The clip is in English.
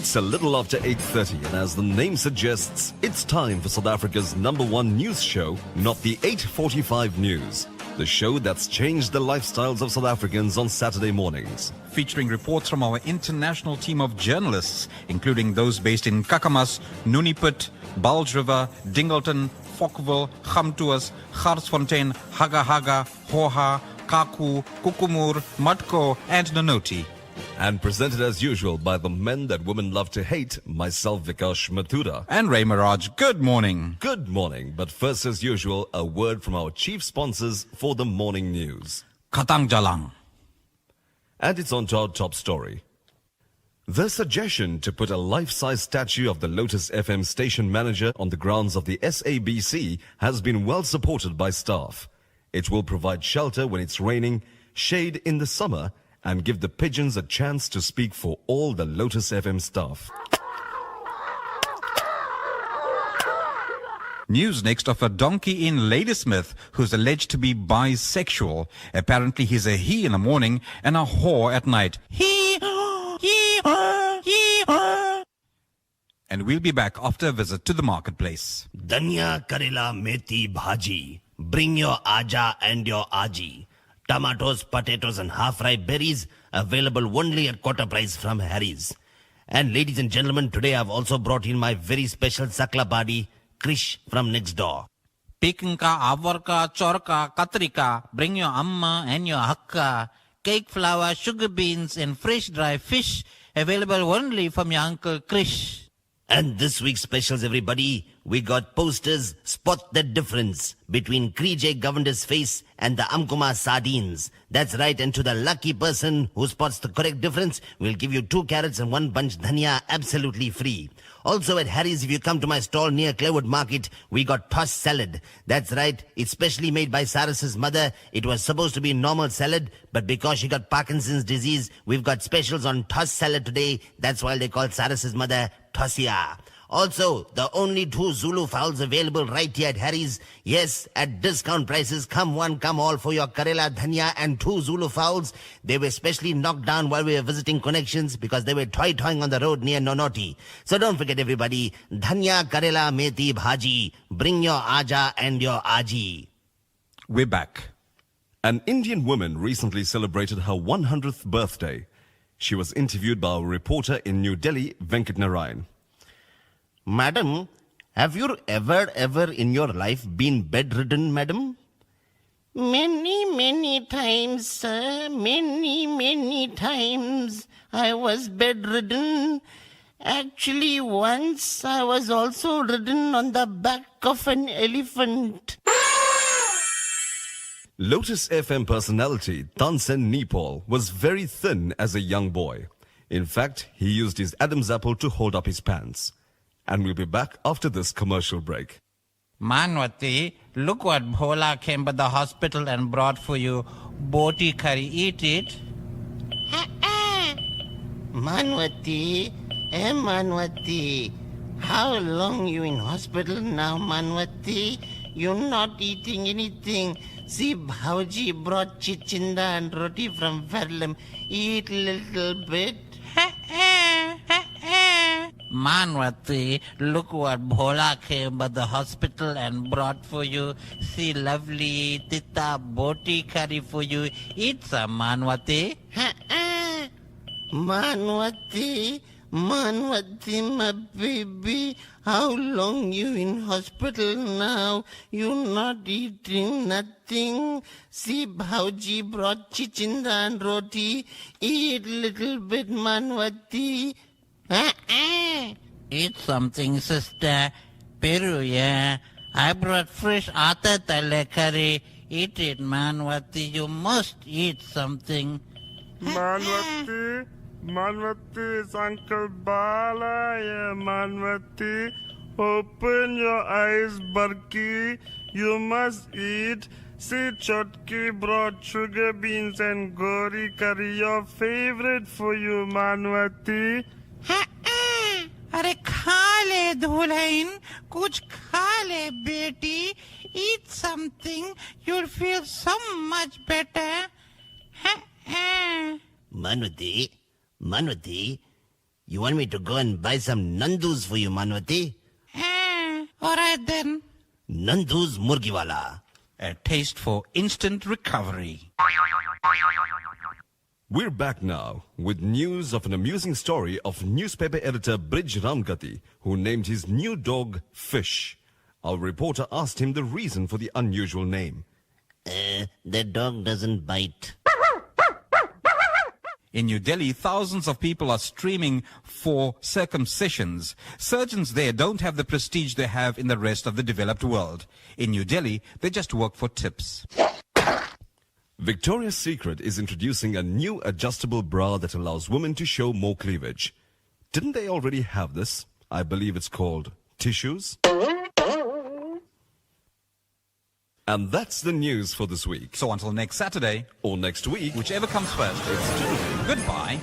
It's a little after 8:30, and as the name suggests, it's time for South Africa's #1 news show, not the 8:45 news. The show that's changed the lifestyles of South Africans on Saturday mornings. Featuring reports from our international team of journalists, including those based in Kakamas, Nuniput, Bulge River, Dingleton, Fockville, Gamtoos, Garsfontein, Haga Haga, Hoha, Kaku, Kukumur, Matko, and Nonoti. And presented as usual by the men that women love to hate, myself Vikash Mathura. And Ray Miraj, good morning. Good morning, but first as usual, a word from our chief sponsors for the morning news. Khatang Jalang. And it's on to our top story. The suggestion to put a life-size statue of the Lotus FM station manager on the grounds of the SABC has been well supported by staff. It will provide shelter when it's raining, shade in the summer, and give the pigeons a chance to speak for all the Lotus FM staff. News next of a donkey in Ladysmith who's alleged to be bisexual. Apparently he's a he in the morning and a whore at night. And we'll be back after a visit to the marketplace. Dhania, Karela, Methi, Bhaji. Bring your Aja and your Aji. Tomatoes, potatoes and half-ripe berries available only at quarter price from Harry's. And ladies and gentlemen, today I've also brought in my very special Sakla buddy, Krish from next door. Pikinka, avarka, chorka, katrika. Bring your amma and your hakka. Cake flour, sugar beans and fresh dry fish available only from your Uncle Krish. And this week's specials, everybody, we got posters, spot the difference between Krije Governor's face and the Amkuma sardines. That's right, and to the lucky person who spots the correct difference, we'll give you 2 carrots and 1 bunch dhania absolutely free. Also at Harry's, if you come to my stall near Claywood Market, we got tossed salad. That's right, it's specially made by Cyrus's mother. It was supposed to be normal salad, but because she got Parkinson's disease, we've got specials on tossed salad today. That's why they call Cyrus's mother Tossia. Also, the only 2 Zulu fowls available right here at Harry's. Yes, at discount prices. Come one, come all for your Karela, Dhania and 2 Zulu fowls. They were specially knocked down while we were visiting Connections because they were toy-toying on the road near Nonoti. So don't forget everybody, Dhania, Karela, Methi, Bhaji. Bring your Aja and your Aji. We're back. An Indian woman recently celebrated her 100th birthday. She was interviewed by our reporter in New Delhi, Venkat Narayan. Madam, have you ever in your life been bedridden, madam? Many times, sir. Many times I was bedridden. Actually, once I was also ridden on the back of an elephant. Lotus FM personality Tansen Nepal was very thin as a young boy. In fact, he used his Adam's apple to hold up his pants. And we'll be back after this commercial break. Manwati, look what Bhola came to the hospital and brought for you. Boti curry, eat it. Manwati, Manwati. How long you in hospital now, Manwati? You're not eating anything. See, Bhauji brought chichinda and roti from Verlam. Eat little bit. Manwati, look what Bhola came by the hospital and brought for you. See, lovely tita boti curry for you. Eat some, Manwati. Manwati, my baby. How long you in hospital now? You not eating nothing. See, Bhauji brought chichinda and roti. Eat little bit, Manwati. Eat something, sister. Peru, yeah. I brought fresh atta tale curry. Eat it, Manwati. You must eat something. Manwati, it's Uncle Bala, yeah, Manwati. Open your eyes, Barki. You must eat. See, Chotki brought sugar beans and gori curry, your favorite for you, Manwati. अरे खा ले दुल्हन कुछ खा ले बेटी eat something you'll feel so much better. Manwati, You want me to go and buy some Nandus for you, Manvati? All right then. Nandus Murgiwala. A taste for instant recovery. We're back now with news of an amusing story of newspaper editor Brij Ramgati, who named his new dog Fish. Our reporter asked him the reason for the unusual name. That dog doesn't bite. In New Delhi, thousands of people are streaming for circumcisions. Surgeons there don't have the prestige they have in the rest of the developed world. In New Delhi, they just work for tips. Victoria's Secret is introducing a new adjustable bra that allows women to show more cleavage. Didn't they already have this? I believe it's called tissues. And that's the news for this week. So until next Saturday, Or next week. whichever comes first, it's goodbye.